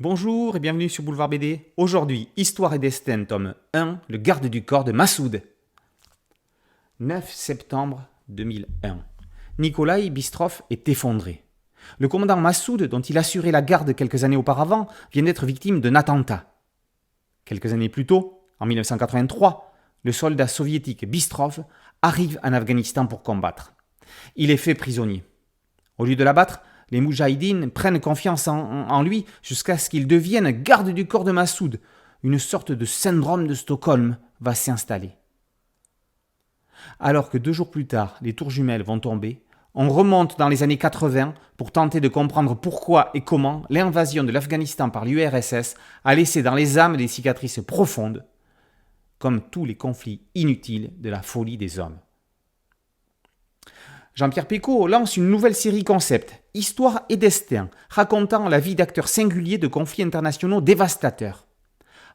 Bonjour et bienvenue sur Boulevard BD. Aujourd'hui, Histoire et Destin, tome 1, le garde du corps de Massoud. 9 septembre 2001. Nikolaï Bistrov est effondré. Le commandant Massoud, dont il assurait la garde quelques années auparavant, vient d'être victime d'un attentat. Quelques années plus tôt, en 1983, le soldat soviétique Bistrov arrive en Afghanistan pour combattre. Il est fait prisonnier. Au lieu de l'abattre, les Moudjahidines prennent confiance en lui jusqu'à ce qu'il devienne garde du corps de Massoud. Une sorte de syndrome de Stockholm va s'installer. Alors que 2 jours plus tard, les tours jumelles vont tomber, on remonte dans les années 80 pour tenter de comprendre pourquoi et comment l'invasion de l'Afghanistan par l'URSS a laissé dans les âmes des cicatrices profondes, comme tous les conflits inutiles de la folie des hommes. Jean-Pierre Pécaud lance une nouvelle série concept, Histoire et Destin, racontant la vie d'acteurs singuliers de conflits internationaux dévastateurs.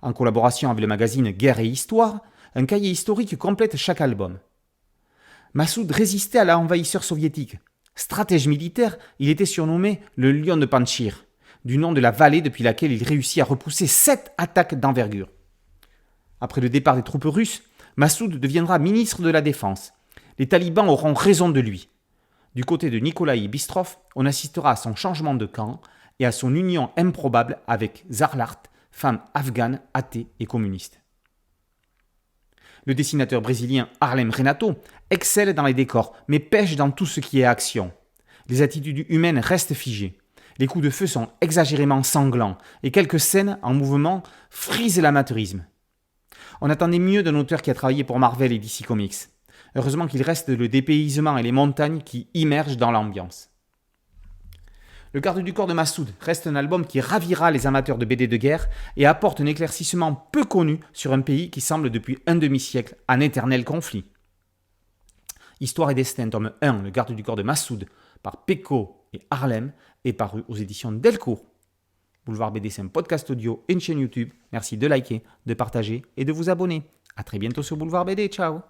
En collaboration avec le magazine Guerre et Histoire, un cahier historique complète chaque album. Massoud résistait à l'envahisseur soviétique. Stratège militaire, il était surnommé le Lion de Panjshir, du nom de la vallée depuis laquelle il réussit à repousser 7 attaques d'envergure. Après le départ des troupes russes, Massoud deviendra ministre de la Défense. Les talibans auront raison de lui. Du côté de Nikolaï Bistrov, on assistera à son changement de camp et à son union improbable avec Zarlart, femme afghane, athée et communiste. Le dessinateur brésilien Harlem Renato excelle dans les décors, mais pêche dans tout ce qui est action. Les attitudes humaines restent figées. Les coups de feu sont exagérément sanglants et quelques scènes en mouvement frisent l'amateurisme. On attendait mieux d'un auteur qui a travaillé pour Marvel et DC Comics. Heureusement qu'il reste le dépaysement et les montagnes qui immergent dans l'ambiance. Le garde du corps de Massoud reste un album qui ravira les amateurs de BD de guerre et apporte un éclaircissement peu connu sur un pays qui semble depuis un demi-siècle en éternel conflit. Histoire et Destin, tome 1, le garde du corps de Massoud, par Pécaud et Harlem, est paru aux éditions Delcourt. Boulevard BD, c'est un podcast audio et une chaîne YouTube. Merci de liker, de partager et de vous abonner. A très bientôt sur Boulevard BD. Ciao.